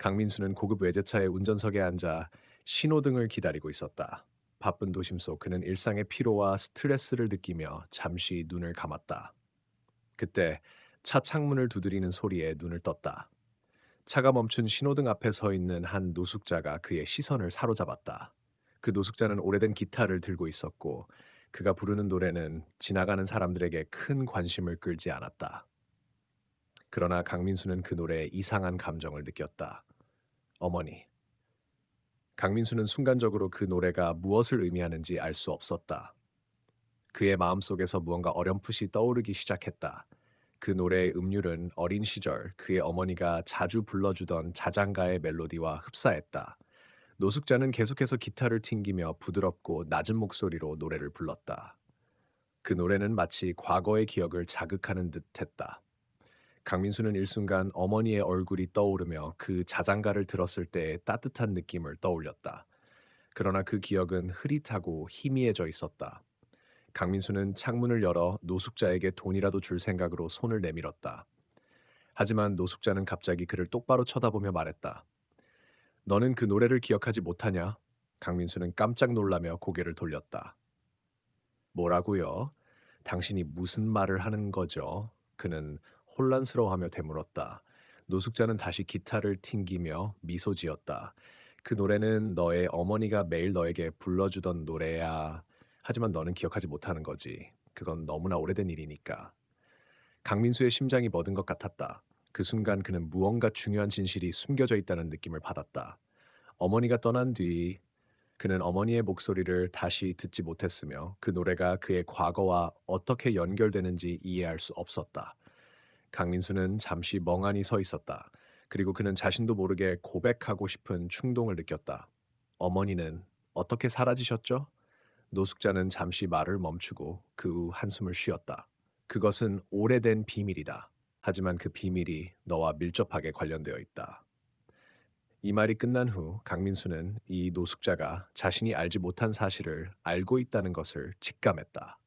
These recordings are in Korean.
강민수는 고급 외제차의 운전석에 앉아 신호등을 기다리고 있었다. 바쁜 도심 속 그는 일상의 피로와 스트레스를 느끼며 잠시 눈을 감았다. 그때 차 창문을 두드리는 소리에 눈을 떴다. 차가 멈춘 신호등 앞에 서 있는 한 노숙자가 그의 시선을 사로잡았다. 그 노숙자는 오래된 기타를 들고 있었고 그가 부르는 노래는 지나가는 사람들에게 큰 관심을 끌지 않았다. 그러나 강민수는 그 노래에 이상한 감정을 느꼈다. 어머니. 강민수는 순간적으로 그 노래가 무엇을 의미하는지 알 수 없었다. 그의 마음속에서 무언가 어렴풋이 떠오르기 시작했다. 그 노래의 음률은 어린 시절 그의 어머니가 자주 불러주던 자장가의 멜로디와 흡사했다. 노숙자는 계속해서 기타를 튕기며 부드럽고 낮은 목소리로 노래를 불렀다. 그 노래는 마치 과거의 기억을 자극하는 듯했다. 강민수는 일순간 어머니의 얼굴이 떠오르며 그 자장가를 들었을 때의 따뜻한 느낌을 떠올렸다. 그러나 그 기억은 흐릿하고 희미해져 있었다. 강민수는 창문을 열어 노숙자에게 돈이라도 줄 생각으로 손을 내밀었다. 하지만 노숙자는 갑자기 그를 똑바로 쳐다보며 말했다. 너는 그 노래를 기억하지 못하냐? 강민수는 깜짝 놀라며 고개를 돌렸다. 뭐라고요? 당신이 무슨 말을 하는 거죠? 그는 혼란스러워하며 되물었다. 노숙자는 다시 기타를 튕기며 미소 지었다. 그 노래는 너의 어머니가 매일 너에게 불러주던 노래야. 하지만 너는 기억하지 못하는 거지. 그건 너무나 오래된 일이니까. 강민수의 심장이 멎은 것 같았다. 그 순간 그는 무언가 중요한 진실이 숨겨져 있다는 느낌을 받았다. 어머니가 떠난 뒤 그는 어머니의 목소리를 다시 듣지 못했으며 그 노래가 그의 과거와 어떻게 연결되는지 이해할 수 없었다. 강민수는 잠시 멍하니 서 있었다. 그리고 그는 자신도 모르게 고백하고 싶은 충동을 느꼈다. 어머니는 어떻게 사라지셨죠? 노숙자는 잠시 말을 멈추고 그 후 한숨을 쉬었다. 그것은 오래된 비밀이다. 하지만 그 비밀이 너와 밀접하게 관련되어 있다. 이 말이 끝난 후 강민수는 이 노숙자가 자신이 알지 못한 사실을 알고 있다는 것을 직감했다.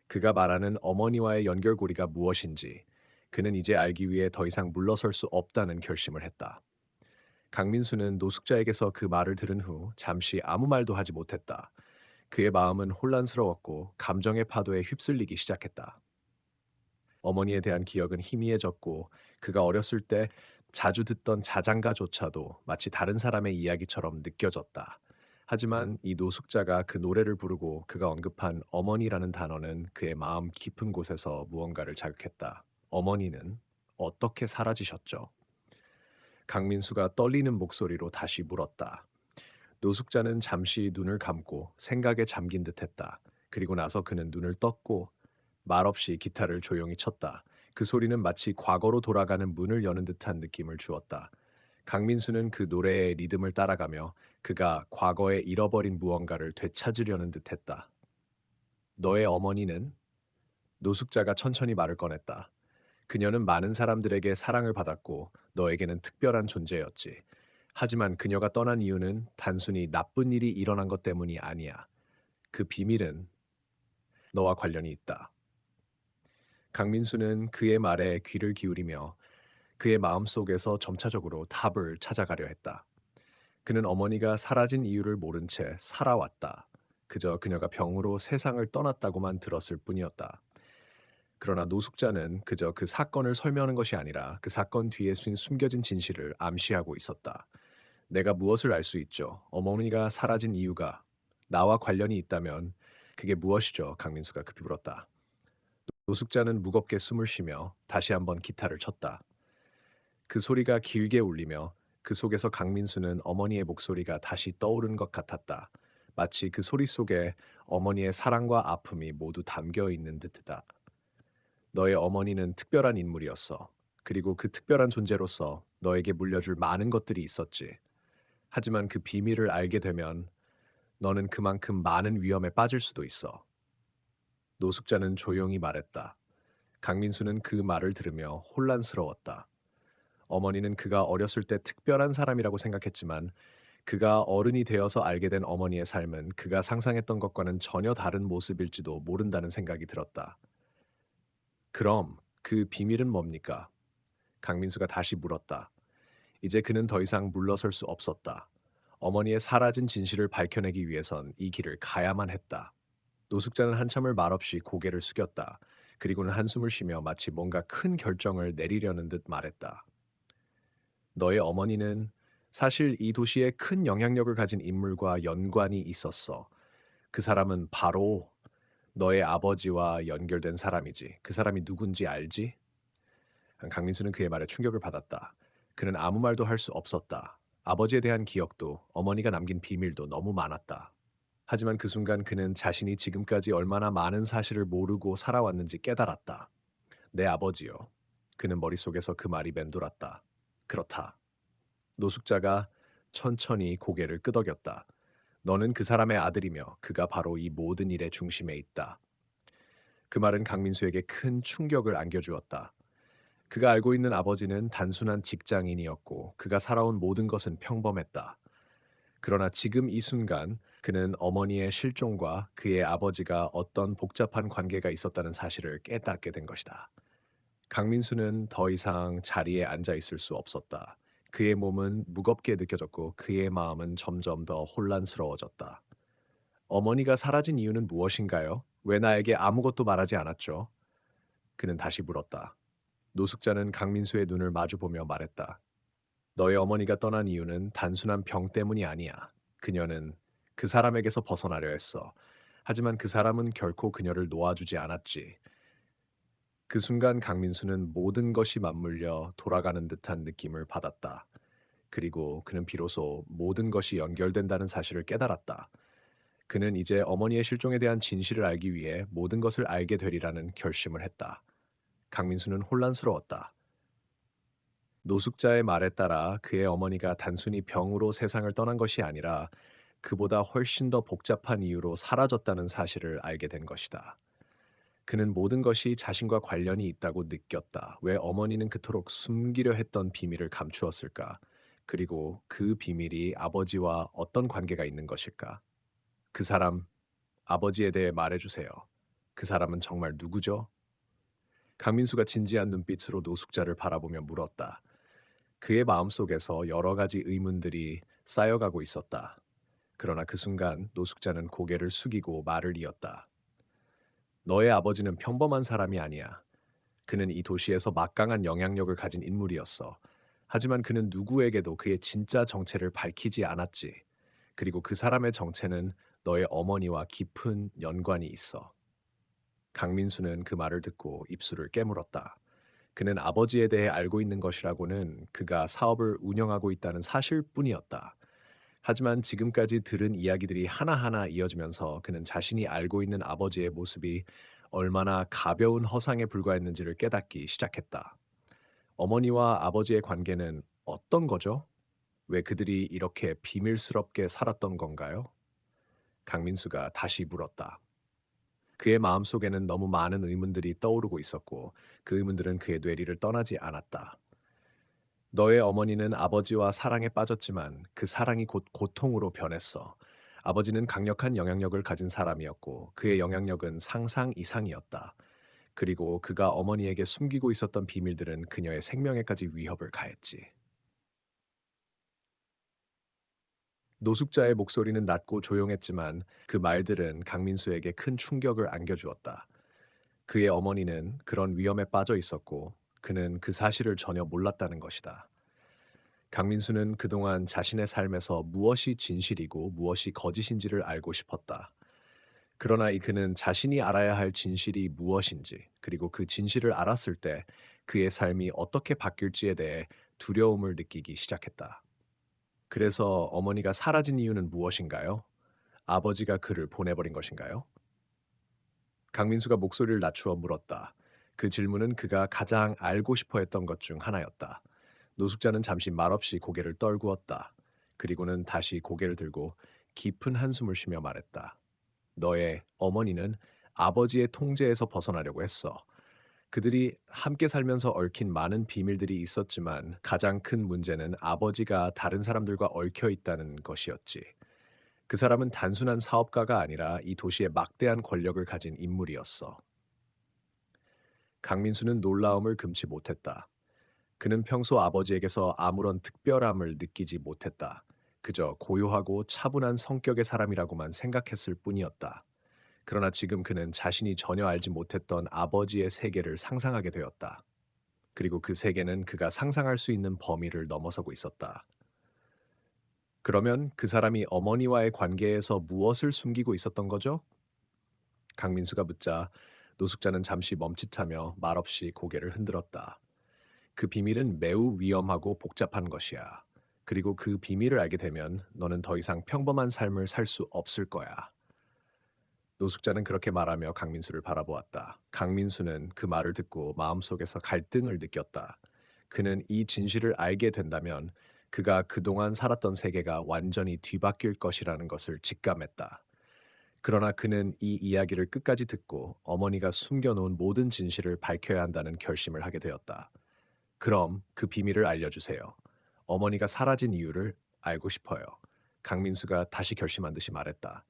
그가 말하는 어머니와의 연결고리가 무엇인지 그는 이제 알기 위해 더 이상 물러설 수 없다는 결심을 했다. 강민수는 노숙자에게서 그 말을 들은 후 잠시 아무 말도 하지 못했다. 그의 마음은 혼란스러웠고 감정의 파도에 휩쓸리기 시작했다. 어머니에 대한 기억은 희미해졌고 그가 어렸을 때 자주 듣던 자장가조차도 마치 다른 사람의 이야기처럼 느껴졌다. 하지만 이 노숙자가 그 노래를 부르고 그가 언급한 어머니라는 단어는 그의 마음 깊은 곳에서 무언가를 자극했다. 어머니는 어떻게 사라지셨죠? 강민수가 떨리는 목소리로 다시 물었다. 노숙자는 잠시 눈을 감고 생각에 잠긴 듯했다. 그리고 나서 그는 눈을 떴고 말없이 기타를 조용히 쳤다. 그 소리는 마치 과거로 돌아가는 문을 여는 듯한 느낌을 주었다. 강민수는 그 노래의 리듬을 따라가며 그가 과거에 잃어버린 무언가를 되찾으려는 듯했다. 너의 어머니는? 노숙자가 천천히 말을 꺼냈다. 그녀는 많은 사람들에게 사랑을 받았고 너에게는 특별한 존재였지. 하지만 그녀가 떠난 이유는 단순히 나쁜 일이 일어난 것 때문이 아니야. 그 비밀은 너와 관련이 있다. 강민수는 그의 말에 귀를 기울이며 그의 마음속에서 점차적으로 답을 찾아가려 했다. 그는 어머니가 사라진 이유를 모른 채 살아왔다. 그저 그녀가 병으로 세상을 떠났다고만 들었을 뿐이었다. 그러나 노숙자는 그저 그 사건을 설명하는 것이 아니라 그 사건 뒤에 숨겨진 진실을 암시하고 있었다. 내가 무엇을 알 수 있죠? 어머니가 사라진 이유가 나와 관련이 있다면 그게 무엇이죠? 강민수가 급히 물었다. 노숙자는 무겁게 숨을 쉬며 다시 한번 기타를 쳤다. 그 소리가 길게 울리며 그 속에서 강민수는 어머니의 목소리가 다시 떠오른 것 같았다. 마치 그 소리 속에 어머니의 사랑과 아픔이 모두 담겨 있는 듯하다. 너의 어머니는 특별한 인물이었어. 그리고 그 특별한 존재로서 너에게 물려줄 많은 것들이 있었지. 하지만 그 비밀을 알게 되면 너는 그만큼 많은 위험에 빠질 수도 있어. 노숙자는 조용히 말했다. 강민수는 그 말을 들으며 혼란스러웠다. 어머니는 그가 어렸을 때 특별한 사람이라고 생각했지만 그가 어른이 되어서 알게 된 어머니의 삶은 그가 상상했던 것과는 전혀 다른 모습일지도 모른다는 생각이 들었다. 그럼 그 비밀은 뭡니까? 강민수가 다시 물었다. 이제 그는 더 이상 물러설 수 없었다. 어머니의 사라진 진실을 밝혀내기 위해선 이 길을 가야만 했다. 노숙자는 한참을 말없이 고개를 숙였다. 그리고는 한숨을 쉬며 마치 뭔가 큰 결정을 내리려는 듯 말했다. 너의 어머니는 사실 이 도시에 큰 영향력을 가진 인물과 연관이 있었어. 그 사람은 바로 너의 아버지와 연결된 사람이지. 그 사람이 누군지 알지? 강민수는 그의 말에 충격을 받았다. 그는 아무 말도 할 수 없었다. 아버지에 대한 기억도 어머니가 남긴 비밀도 너무 많았다. 하지만 그 순간 그는 자신이 지금까지 얼마나 많은 사실을 모르고 살아왔는지 깨달았다. 내 아버지요. 그는 머릿속에서 그 말이 맴돌았다. 그렇다. 노숙자가 천천히 고개를 끄덕였다. 너는 그 사람의 아들이며 그가 바로 이 모든 일의 중심에 있다. 그 말은 강민수에게 큰 충격을 안겨주었다. 그가 알고 있는 아버지는 단순한 직장인이었고 그가 살아온 모든 것은 평범했다. 그러나 지금 이 순간 그는 어머니의 실종과 그의 아버지가 어떤 복잡한 관계가 있었다는 사실을 깨닫게 된 것이다. 강민수는 더 이상 자리에 앉아 있을 수 없었다. 그의 몸은 무겁게 느껴졌고 그의 마음은 점점 더 혼란스러워졌다. 어머니가 사라진 이유는 무엇인가요? 왜 나에게 아무것도 말하지 않았죠? 그는 다시 물었다. 노숙자는 강민수의 눈을 마주보며 말했다. 너의 어머니가 떠난 이유는 단순한 병 때문이 아니야. 그녀는 그 사람에게서 벗어나려 했어. 하지만 그 사람은 결코 그녀를 놓아주지 않았지. 그 순간 강민수는 모든 것이 맞물려 돌아가는 듯한 느낌을 받았다. 그리고 그는 비로소 모든 것이 연결된다는 사실을 깨달았다. 그는 이제 어머니의 실종에 대한 진실을 알기 위해 모든 것을 알게 되리라는 결심을 했다. 강민수는 혼란스러웠다. 노숙자의 말에 따라 그의 어머니가 단순히 병으로 세상을 떠난 것이 아니라 그보다 훨씬 더 복잡한 이유로 사라졌다는 사실을 알게 된 것이다. 그는 모든 것이 자신과 관련이 있다고 느꼈다. 왜 어머니는 그토록 숨기려 했던 비밀을 감추었을까? 그리고 그 비밀이 아버지와 어떤 관계가 있는 것일까? 그 사람, 아버지에 대해 말해주세요. 그 사람은 정말 누구죠? 강민수가 진지한 눈빛으로 노숙자를 바라보며 물었다. 그의 마음속에서 여러 가지 의문들이 쌓여가고 있었다. 그러나 그 순간 노숙자는 고개를 숙이고 말을 이었다. 너의 아버지는 평범한 사람이 아니야. 그는 이 도시에서 막강한 영향력을 가진 인물이었어. 하지만 그는 누구에게도 그의 진짜 정체를 밝히지 않았지. 그리고 그 사람의 정체는 너의 어머니와 깊은 연관이 있어. 강민수는 그 말을 듣고 입술을 깨물었다. 그는 아버지에 대해 알고 있는 것이라고는 그가 사업을 운영하고 있다는 사실뿐이었다. 하지만 지금까지 들은 이야기들이 하나하나 이어지면서 그는 자신이 알고 있는 아버지의 모습이 얼마나 가벼운 허상에 불과했는지를 깨닫기 시작했다. 어머니와 아버지의 관계는 어떤 거죠? 왜 그들이 이렇게 비밀스럽게 살았던 건가요? 강민수가 다시 물었다. 그의 마음속에는 너무 많은 의문들이 떠오르고 있었고 그 의문들은 그의 뇌리를 떠나지 않았다. 너의 어머니는 아버지와 사랑에 빠졌지만 그 사랑이 곧 고통으로 변했어. 아버지는 강력한 영향력을 가진 사람이었고 그의 영향력은 상상 이상이었다. 그리고 그가 어머니에게 숨기고 있었던 비밀들은 그녀의 생명에까지 위협을 가했지. 노숙자의 목소리는 낮고 조용했지만 그 말들은 강민수에게 큰 충격을 안겨주었다. 그의 어머니는 그런 위험에 빠져 있었고 그는 그 사실을 전혀 몰랐다는 것이다. 강민수는 그동안 자신의 삶에서 무엇이 진실이고 무엇이 거짓인지를 알고 싶었다. 그러나 이 그는 자신이 알아야 할 진실이 무엇인지, 그리고 그 진실을 알았을 때 그의 삶이 어떻게 바뀔지에 대해 두려움을 느끼기 시작했다. 그래서 어머니가 사라진 이유는 무엇인가요? 아버지가 그를 보내버린 것인가요? 강민수가 목소리를 낮추어 물었다. 그 질문은 그가 가장 알고 싶어 했던 것 중 하나였다. 노숙자는 잠시 말없이 고개를 떨구었다. 그리고는 다시 고개를 들고 깊은 한숨을 쉬며 말했다. 너의 어머니는 아버지의 통제에서 벗어나려고 했어. 그들이 함께 살면서 얽힌 많은 비밀들이 있었지만 가장 큰 문제는 아버지가 다른 사람들과 얽혀 있다는 것이었지. 그 사람은 단순한 사업가가 아니라 이 도시의 막대한 권력을 가진 인물이었어. 강민수는 놀라움을 금치 못했다. 그는 평소 아버지에게서 아무런 특별함을 느끼지 못했다. 그저 고요하고 차분한 성격의 사람이라고만 생각했을 뿐이었다. 그러나 지금 그는 자신이 전혀 알지 못했던 아버지의 세계를 상상하게 되었다. 그리고 그 세계는 그가 상상할 수 있는 범위를 넘어서고 있었다. 그러면 그 사람이 어머니와의 관계에서 무엇을 숨기고 있었던 거죠? 강민수가 묻자 노숙자는 잠시 멈칫하며 말없이 고개를 흔들었다. 그 비밀은 매우 위험하고 복잡한 것이야. 그리고 그 비밀을 알게 되면 너는 더 이상 평범한 삶을 살 수 없을 거야. 노숙자는 그렇게 말하며 강민수를 바라보았다. 강민수는 그 말을 듣고 마음속에서 갈등을 느꼈다. 그는 이 진실을 알게 된다면 그가 그동안 살았던 세계가 완전히 뒤바뀔 것이라는 것을 직감했다. 그러나 그는 이 이야기를 끝까지 듣고 어머니가 숨겨놓은 모든 진실을 밝혀야 한다는 결심을 하게 되었다. 그럼 그 비밀을 알려주세요. 어머니가 사라진 이유를 알고 싶어요. 강민수가 다시 결심한 듯이 말했다.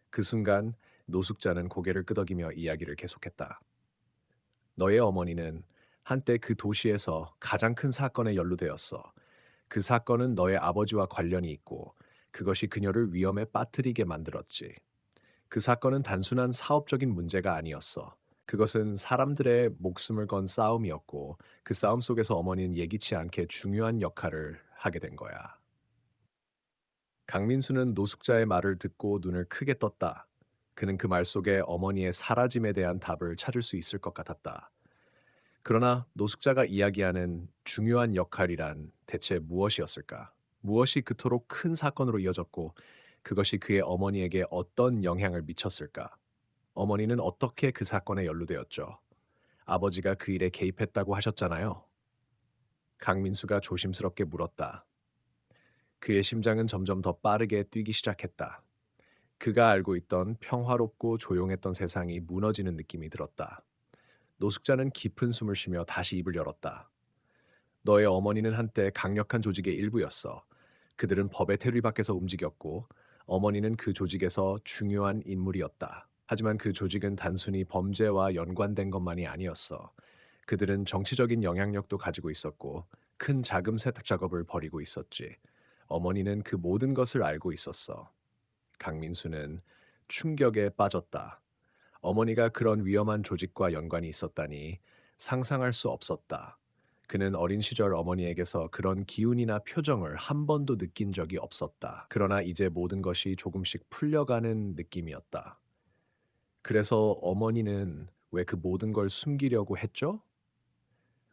그 순간 노숙자는 고개를 끄덕이며 이야기를 계속했다. 너의 어머니는 한때 그 도시에서 가장 큰 사건에 연루되었어. 그 사건은 너의 아버지와 관련이 있고 그것이 그녀를 위험에 빠뜨리게 만들었지. 그 사건은 단순한 사업적인 문제가 아니었어. 그것은 사람들의 목숨을 건 싸움이었고 그 싸움 속에서 어머니는 예기치 않게 중요한 역할을 하게 된 거야. 강민수는 노숙자의 말을 듣고 눈을 크게 떴다. 그는 그 말 속에 어머니의 사라짐에 대한 답을 찾을 수 있을 것 같았다. 그러나 노숙자가 이야기하는 중요한 역할이란 대체 무엇이었을까? 무엇이 그토록 큰 사건으로 이어졌고 그것이 그의 어머니에게 어떤 영향을 미쳤을까? 어머니는 어떻게 그 사건에 연루되었죠? 아버지가 그 일에 개입했다고 하셨잖아요. 강민수가 조심스럽게 물었다. 그의 심장은 점점 더 빠르게 뛰기 시작했다. 그가 알고 있던 평화롭고 조용했던 세상이 무너지는 느낌이 들었다. 노숙자는 깊은 숨을 쉬며 다시 입을 열었다. 너의 어머니는 한때 강력한 조직의 일부였어. 그들은 법의 테두리 밖에서 움직였고 어머니는 그 조직에서 중요한 인물이었다. 하지만 그 조직은 단순히 범죄와 연관된 것만이 아니었어. 그들은 정치적인 영향력도 가지고 있었고 큰 자금 세탁 작업을 벌이고 있었지. 어머니는 그 모든 것을 알고 있었어. 강민수는 충격에 빠졌다. 어머니가 그런 위험한 조직과 연관이 있었다니 상상할 수 없었다. 그는 어린 시절 어머니에게서 그런 기운이나 표정을 한 번도 느낀 적이 없었다. 그러나 이제 모든 것이 조금씩 풀려가는 느낌이었다. 그래서 어머니는 왜 그 모든 걸 숨기려고 했죠?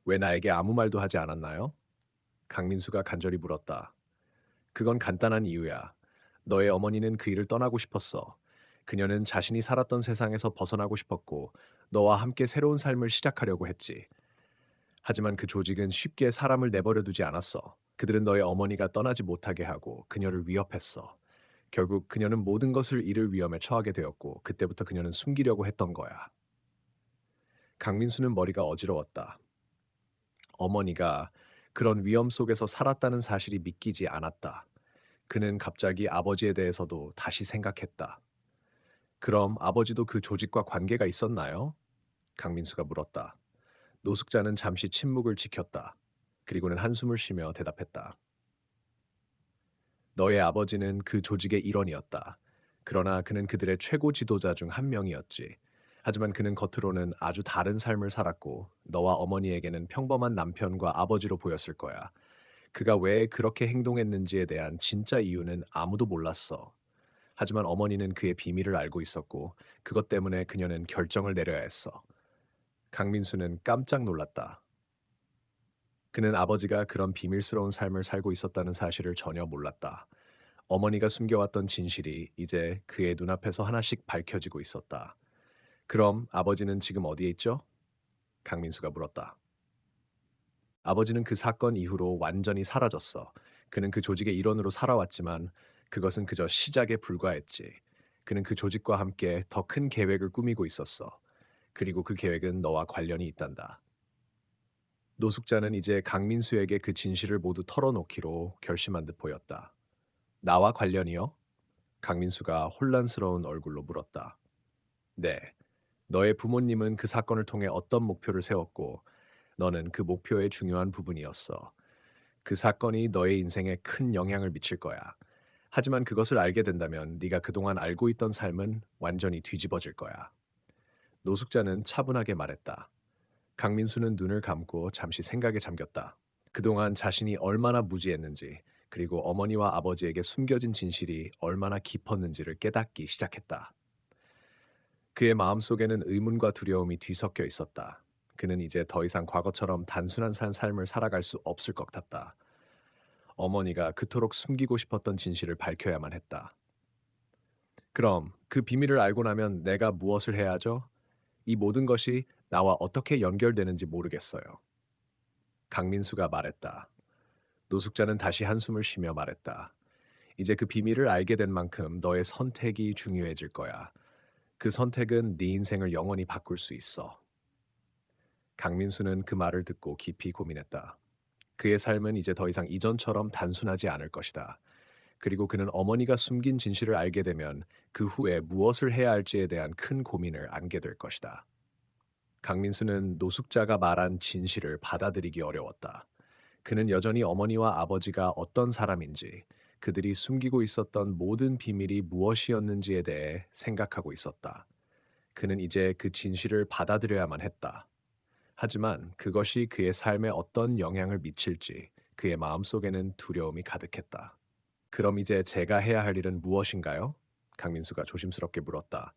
왜 나에게 아무 말도 하지 않았나요? 강민수가 간절히 물었다. 그건 간단한 이유야. 너의 어머니는 그 일을 떠나고 싶었어. 그녀는 자신이 살았던 세상에서 벗어나고 싶었고, 너와 함께 새로운 삶을 시작하려고 했지. 하지만 그 조직은 쉽게 사람을 내버려 두지 않았어. 그들은 너의 어머니가 떠나지 못하게 하고 그녀를 위협했어. 결국 그녀는 모든 것을 잃을 위험에 처하게 되었고, 그때부터 그녀는 숨기려고 했던 거야. 강민수는 머리가 어지러웠다. 어머니가 그런 위험 속에서 살았다는 사실이 믿기지 않았다. 그는 갑자기 아버지에 대해서도 다시 생각했다. 그럼 아버지도 그 조직과 관계가 있었나요? 강민수가 물었다. 노숙자는 잠시 침묵을 지켰다. 그리고는 한숨을 쉬며 대답했다. 너의 아버지는 그 조직의 일원이었다. 그러나 그는 그들의 최고 지도자 중 한 명이었지. 하지만 그는 겉으로는 아주 다른 삶을 살았고 너와 어머니에게는 평범한 남편과 아버지로 보였을 거야. 그가 왜 그렇게 행동했는지에 대한 진짜 이유는 아무도 몰랐어. 하지만 어머니는 그의 비밀을 알고 있었고 그것 때문에 그녀는 결정을 내려야 했어. 강민수는 깜짝 놀랐다. 그는 아버지가 그런 비밀스러운 삶을 살고 있었다는 사실을 전혀 몰랐다. 어머니가 숨겨왔던 진실이 이제 그의 눈앞에서 하나씩 밝혀지고 있었다. 그럼 아버지는 지금 어디에 있죠? 강민수가 물었다. 아버지는 그 사건 이후로 완전히 사라졌어. 그는 그 조직의 일원으로 살아왔지만 그것은 그저 시작에 불과했지. 그는 그 조직과 함께 더 큰 계획을 꾸미고 있었어. 그리고 그 계획은 너와 관련이 있단다. 노숙자는 이제 강민수에게 그 진실을 모두 털어놓기로 결심한 듯 보였다. 나와 관련이요? 강민수가 혼란스러운 얼굴로 물었다. 네. 너의 부모님은 그 사건을 통해 어떤 목표를 세웠고 너는 그 목표의 중요한 부분이었어. 그 사건이 너의 인생에 큰 영향을 미칠 거야. 하지만 그것을 알게 된다면 네가 그동안 알고 있던 삶은 완전히 뒤집어질 거야. 노숙자는 차분하게 말했다. 강민수는 눈을 감고 잠시 생각에 잠겼다. 그동안 자신이 얼마나 무지했는지, 그리고 어머니와 아버지에게 숨겨진 진실이 얼마나 깊었는지를 깨닫기 시작했다. 그의 마음속에는 의문과 두려움이 뒤섞여 있었다. 그는 이제 더 이상 과거처럼 단순한 삶을 살아갈 수 없을 것 같았다. 어머니가 그토록 숨기고 싶었던 진실을 밝혀야만 했다. 그럼 그 비밀을 알고 나면 내가 무엇을 해야 하죠? 이 모든 것이 나와 어떻게 연결되는지 모르겠어요. 강민수가 말했다. 노숙자는 다시 한숨을 쉬며 말했다. 이제 그 비밀을 알게 된 만큼 너의 선택이 중요해질 거야. 그 선택은 네 인생을 영원히 바꿀 수 있어. 강민수는 그 말을 듣고 깊이 고민했다. 그의 삶은 이제 더 이상 이전처럼 단순하지 않을 것이다. 그리고 그는 어머니가 숨긴 진실을 알게 되면 그 후에 무엇을 해야 할지에 대한 큰 고민을 안게 될 것이다. 강민수는 노숙자가 말한 진실을 받아들이기 어려웠다. 그는 여전히 어머니와 아버지가 어떤 사람인지, 그들이 숨기고 있었던 모든 비밀이 무엇이었는지에 대해 생각하고 있었다. 그는 이제 그 진실을 받아들여야만 했다. 하지만 그것이 그의 삶에 어떤 영향을 미칠지 그의 마음속에는 두려움이 가득했다. 그럼 이제 제가 해야 할 일은 무엇인가요? 강민수가 조심스럽게 물었다.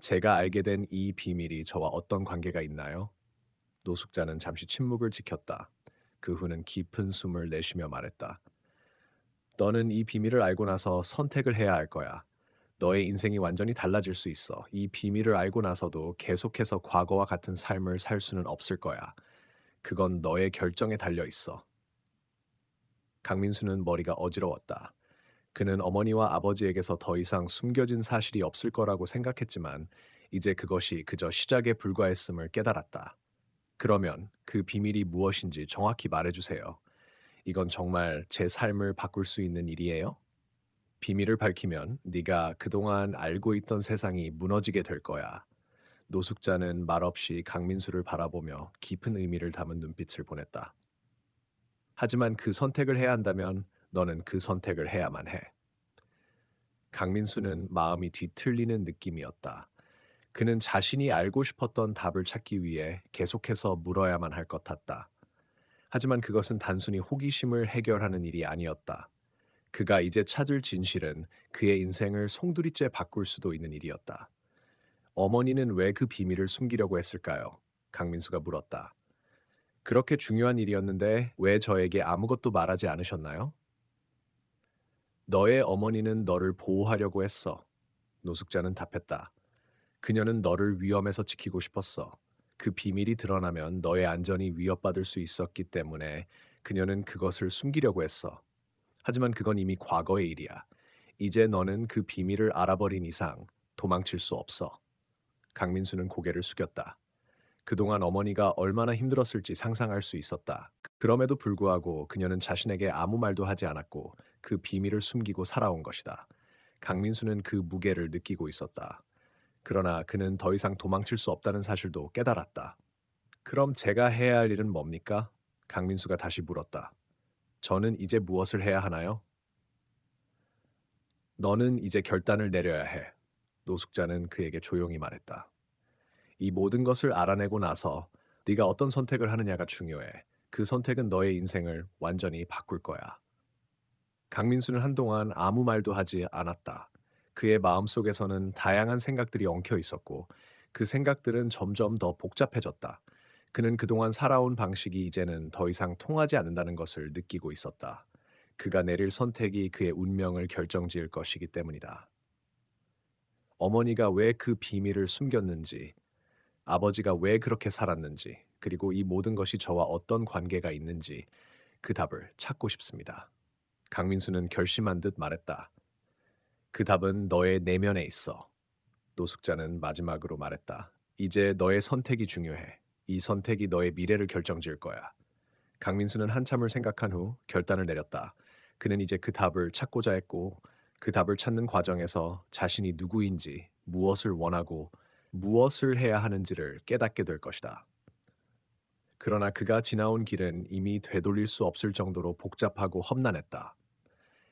제가 알게 된 이 비밀이 저와 어떤 관계가 있나요? 노숙자는 잠시 침묵을 지켰다. 그 후는 깊은 숨을 내쉬며 말했다. 너는 이 비밀을 알고 나서 선택을 해야 할 거야. 너의 인생이 완전히 달라질 수 있어. 이 비밀을 알고 나서도 계속해서 과거와 같은 삶을 살 수는 없을 거야. 그건 너의 결정에 달려 있어. 강민수는 머리가 어지러웠다. 그는 어머니와 아버지에게서 더 이상 숨겨진 사실이 없을 거라고 생각했지만 이제 그것이 그저 시작에 불과했음을 깨달았다. 그러면 그 비밀이 무엇인지 정확히 말해주세요. 이건 정말 제 삶을 바꿀 수 있는 일이에요? 비밀을 밝히면 네가 그동안 알고 있던 세상이 무너지게 될 거야. 노숙자는 말없이 강민수를 바라보며 깊은 의미를 담은 눈빛을 보냈다. 하지만 그 선택을 해야 한다면 너는 그 선택을 해야만 해. 강민수는 마음이 뒤틀리는 느낌이었다. 그는 자신이 알고 싶었던 답을 찾기 위해 계속해서 물어야만 할 것 같다. 하지만 그것은 단순히 호기심을 해결하는 일이 아니었다. 그가 이제 찾을 진실은 그의 인생을 송두리째 바꿀 수도 있는 일이었다. 어머니는 왜 그 비밀을 숨기려고 했을까요? 강민수가 물었다. 그렇게 중요한 일이었는데 왜 저에게 아무것도 말하지 않으셨나요? 너의 어머니는 너를 보호하려고 했어. 노숙자는 답했다. 그녀는 너를 위험에서 지키고 싶었어. 그 비밀이 드러나면 너의 안전이 위협받을 수 있었기 때문에 그녀는 그것을 숨기려고 했어. 하지만 그건 이미 과거의 일이야. 이제 너는 그 비밀을 알아버린 이상 도망칠 수 없어. 강민수는 고개를 숙였다. 그동안 어머니가 얼마나 힘들었을지 상상할 수 있었다. 그럼에도 불구하고 그녀는 자신에게 아무 말도 하지 않았고 그 비밀을 숨기고 살아온 것이다. 강민수는 그 무게를 느끼고 있었다. 그러나 그는 더 이상 도망칠 수 없다는 사실도 깨달았다. 그럼 제가 해야 할 일은 뭡니까? 강민수가 다시 물었다. 저는 이제 무엇을 해야 하나요? 너는 이제 결단을 내려야 해. 노숙자는 그에게 조용히 말했다. 이 모든 것을 알아내고 나서 네가 어떤 선택을 하느냐가 중요해. 그 선택은 너의 인생을 완전히 바꿀 거야. 강민수는 한동안 아무 말도 하지 않았다. 그의 마음속에서는 다양한 생각들이 엉켜 있었고 그 생각들은 점점 더 복잡해졌다. 그는 그동안 살아온 방식이 이제는 더 이상 통하지 않는다는 것을 느끼고 있었다. 그가 내릴 선택이 그의 운명을 결정지을 것이기 때문이다. 어머니가 왜 그 비밀을 숨겼는지, 아버지가 왜 그렇게 살았는지, 그리고 이 모든 것이 저와 어떤 관계가 있는지 그 답을 찾고 싶습니다. 강민수는 결심한 듯 말했다. 그 답은 너의 내면에 있어. 노숙자는 마지막으로 말했다. 이제 너의 선택이 중요해. 이 선택이 너의 미래를 결정지을 거야. 강민수는 한참을 생각한 후 결단을 내렸다. 그는 이제 그 답을 찾고자 했고 그 답을 찾는 과정에서 자신이 누구인지, 무엇을 원하고 무엇을 해야 하는지를 깨닫게 될 것이다. 그러나 그가 지나온 길은 이미 되돌릴 수 없을 정도로 복잡하고 험난했다.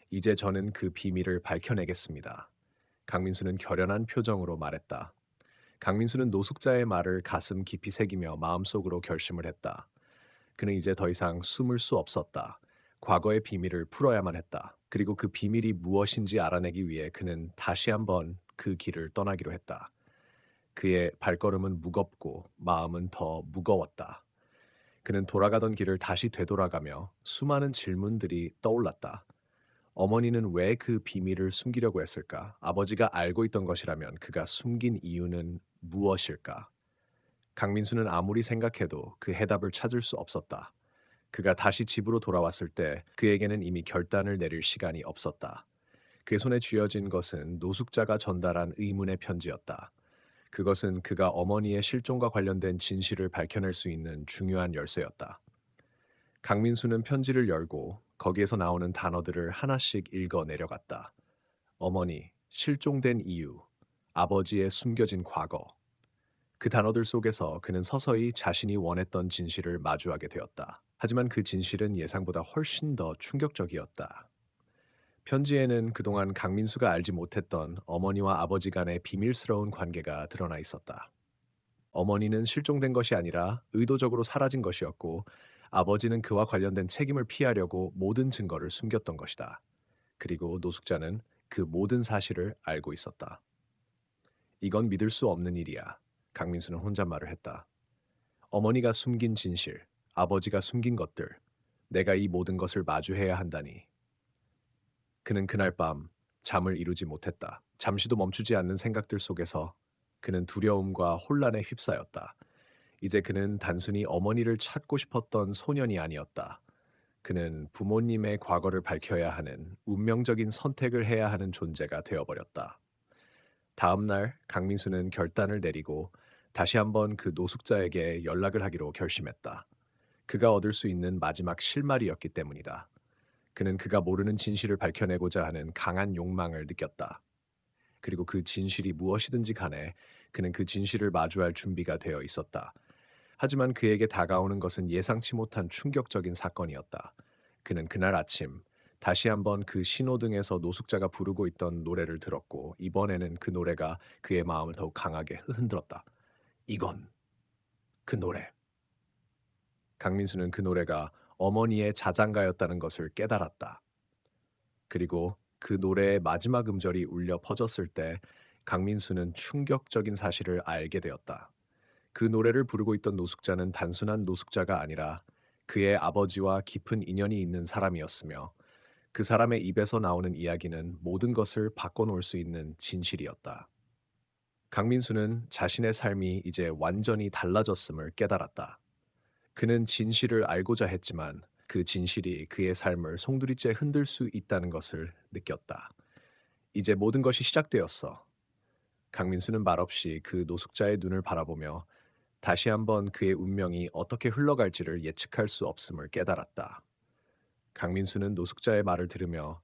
이제 저는 그 비밀을 밝혀내겠습니다. 강민수는 결연한 표정으로 말했다. 강민수는 노숙자의 말을 가슴 깊이 새기며 마음속으로 결심을 했다. 그는 이제 더 이상 숨을 수 없었다. 과거의 비밀을 풀어야만 했다. 그리고 그 비밀이 무엇인지 알아내기 위해 그는 다시 한번 그 길을 떠나기로 했다. 그의 발걸음은 무겁고 마음은 더 무거웠다. 그는 돌아가던 길을 다시 되돌아가며 수많은 질문들이 떠올랐다. 어머니는 왜 그 비밀을 숨기려고 했을까? 아버지가 알고 있던 것이라면 그가 숨긴 이유는 무엇일까? 강민수는 아무리 생각해도 그 해답을 찾을 수 없었다. 그가 다시 집으로 돌아왔을 때 그에게는 이미 결단을 내릴 시간이 없었다. 그의 손에 쥐어진 것은 노숙자가 전달한 의문의 편지였다. 그것은 그가 어머니의 실종과 관련된 진실을 밝혀낼 수 있는 중요한 열쇠였다. 강민수는 편지를 열고 거기에서 나오는 단어들을 하나씩 읽어 내려갔다. 어머니, 실종된 이유, 아버지의 숨겨진 과거. 그 단어들 속에서 그는 서서히 자신이 원했던 진실을 마주하게 되었다. 하지만 그 진실은 예상보다 훨씬 더 충격적이었다. 편지에는 그동안 강민수가 알지 못했던 어머니와 아버지 간의 비밀스러운 관계가 드러나 있었다. 어머니는 실종된 것이 아니라 의도적으로 사라진 것이었고, 아버지는 그와 관련된 책임을 피하려고 모든 증거를 숨겼던 것이다. 그리고 노숙자는 그 모든 사실을 알고 있었다. 이건 믿을 수 없는 일이야. 강민수는 혼잣말을 했다. 어머니가 숨긴 진실, 아버지가 숨긴 것들, 내가 이 모든 것을 마주해야 한다니. 그는 그날 밤 잠을 이루지 못했다. 잠시도 멈추지 않는 생각들 속에서 그는 두려움과 혼란에 휩싸였다. 이제 그는 단순히 어머니를 찾고 싶었던 소년이 아니었다. 그는 부모님의 과거를 밝혀야 하는 운명적인 선택을 해야 하는 존재가 되어버렸다. 다음 날 강민수는 결단을 내리고 다시 한번 그 노숙자에게 연락을 하기로 결심했다. 그가 얻을 수 있는 마지막 실마리였기 때문이다. 그는 그가 모르는 진실을 밝혀내고자 하는 강한 욕망을 느꼈다. 그리고 그 진실이 무엇이든지 간에 그는 그 진실을 마주할 준비가 되어 있었다. 하지만 그에게 다가오는 것은 예상치 못한 충격적인 사건이었다. 그는 그날 아침 다시 한번 그 신호등에서 노숙자가 부르고 있던 노래를 들었고, 이번에는 그 노래가 그의 마음을 더욱 강하게 흔들었다. 이건 그 노래. 강민수는 그 노래가 어머니의 자장가였다는 것을 깨달았다. 그리고 그 노래의 마지막 음절이 울려 퍼졌을 때 강민수는 충격적인 사실을 알게 되었다. 그 노래를 부르고 있던 노숙자는 단순한 노숙자가 아니라 그의 아버지와 깊은 인연이 있는 사람이었으며, 그 사람의 입에서 나오는 이야기는 모든 것을 바꿔놓을 수 있는 진실이었다. 강민수는 자신의 삶이 이제 완전히 달라졌음을 깨달았다. 그는 진실을 알고자 했지만 그 진실이 그의 삶을 송두리째 흔들 수 있다는 것을 느꼈다. 이제 모든 것이 시작되었어. 강민수는 말없이 그 노숙자의 눈을 바라보며 다시 한번 그의 운명이 어떻게 흘러갈지를 예측할 수 없음을 깨달았다. 강민수는 노숙자의 말을 들으며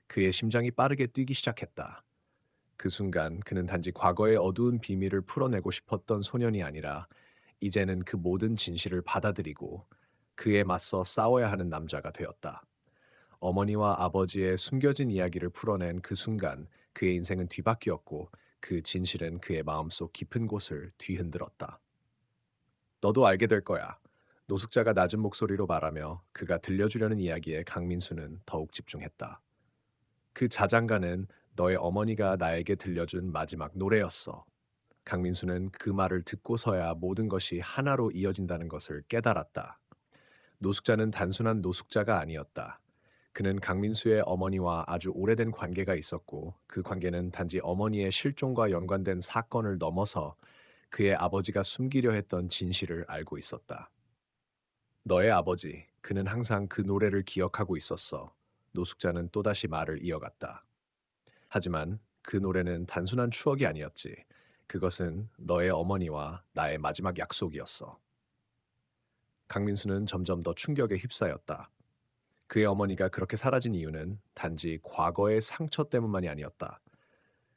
그의 심장이 빠르게 뛰기 시작했다. 그 순간 그는 단지 과거의 어두운 비밀을 풀어내고 싶었던 소년이 아니라 이제는 그 모든 진실을 받아들이고 그에 맞서 싸워야 하는 남자가 되었다. 어머니와 아버지의 숨겨진 이야기를 풀어낸 그 순간 그의 인생은 뒤바뀌었고, 그 진실은 그의 마음속 깊은 곳을 뒤흔들었다. 너도 알게 될 거야. 노숙자가 낮은 목소리로 말하며 그가 들려주려는 이야기에 강민수는 더욱 집중했다. 그 자장가는 너의 어머니가 나에게 들려준 마지막 노래였어. 강민수는 그 말을 듣고서야 모든 것이 하나로 이어진다는 것을 깨달았다. 노숙자는 단순한 노숙자가 아니었다. 그는 강민수의 어머니와 아주 오래된 관계가 있었고, 그 관계는 단지 어머니의 실종과 연관된 사건을 넘어서 그의 아버지가 숨기려 했던 진실을 알고 있었다. 너의 아버지, 그는 항상 그 노래를 기억하고 있었어. 노숙자는 또다시 말을 이어갔다. 하지만 그 노래는 단순한 추억이 아니었지. 그것은 너의 어머니와 나의 마지막 약속이었어. 강민수는 점점 더 충격에 휩싸였다. 그의 어머니가 그렇게 사라진 이유는 단지 과거의 상처 때문만이 아니었다.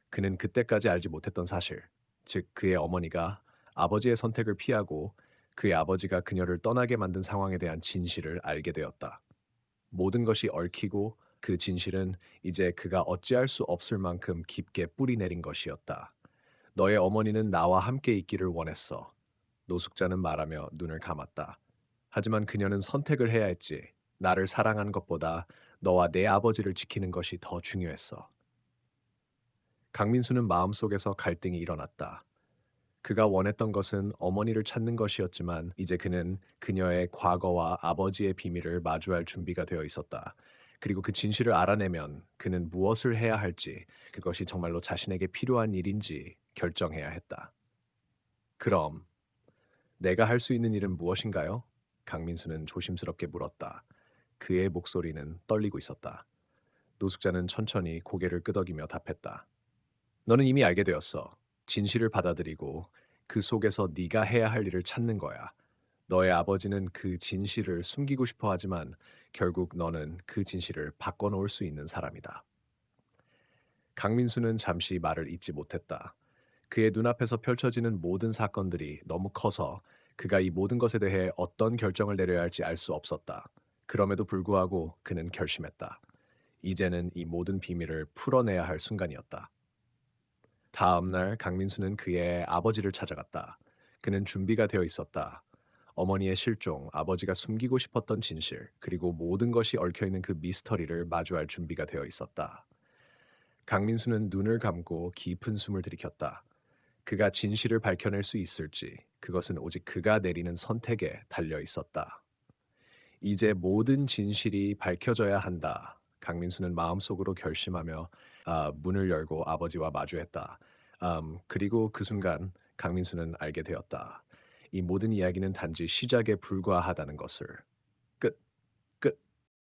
그는 그때까지 알지 못했던 사실, 즉 그의 어머니가 아버지의 선택을 피하고 그의 아버지가 그녀를 떠나게 만든 상황에 대한 진실을 알게 되었다. 모든 것이 얽히고 그 진실은 이제 그가 어찌할 수 없을 만큼 깊게 뿌리 내린 것이었다. 너의 어머니는 나와 함께 있기를 원했어. 노숙자는 말하며 눈을 감았다. 하지만 그녀는 선택을 해야 했지. 나를 사랑한 것보다 너와 내 아버지를 지키는 것이 더 중요했어. 강민수는 마음속에서 갈등이 일어났다. 그가 원했던 것은 어머니를 찾는 것이었지만 이제 그는 그녀의 과거와 아버지의 비밀을 마주할 준비가 되어 있었다. 그리고 그 진실을 알아내면 그는 무엇을 해야 할지, 그것이 정말로 자신에게 필요한 일인지 결정해야 했다. 그럼 내가 할 수 있는 일은 무엇인가요? 강민수는 조심스럽게 물었다. 그의 목소리는 떨리고 있었다. 노숙자는 천천히 고개를 끄덕이며 답했다. 너는 이미 알게 되었어. 진실을 받아들이고 그 속에서 네가 해야 할 일을 찾는 거야. 너의 아버지는 그 진실을 숨기고 싶어 하지만 결국 너는 그 진실을 바꿔놓을 수 있는 사람이다. 강민수는 잠시 말을 잇지 못했다. 그의 눈앞에서 펼쳐지는 모든 사건들이 너무 커서 그가 이 모든 것에 대해 어떤 결정을 내려야 할지 알 수 없었다. 그럼에도 불구하고 그는 결심했다. 이제는 이 모든 비밀을 풀어내야 할 순간이었다. 다음 날 강민수는 그의 아버지를 찾아갔다. 그는 준비가 되어 있었다. 어머니의 실종, 아버지가 숨기고 싶었던 진실, 그리고 모든 것이 얽혀있는 그 미스터리를 마주할 준비가 되어 있었다. 강민수는 눈을 감고 깊은 숨을 들이켰다. 그가 진실을 밝혀낼 수 있을지, 그것은 오직 그가 내리는 선택에 달려 있었다. 이제 모든 진실이 밝혀져야 한다. 강민수는 마음속으로 결심하며 문을 열고 아버지와 마주했다. 그리고 그 순간 강민수는 알게 되었다. 이 모든 이야기는 단지 시작에 불과하다는 것을.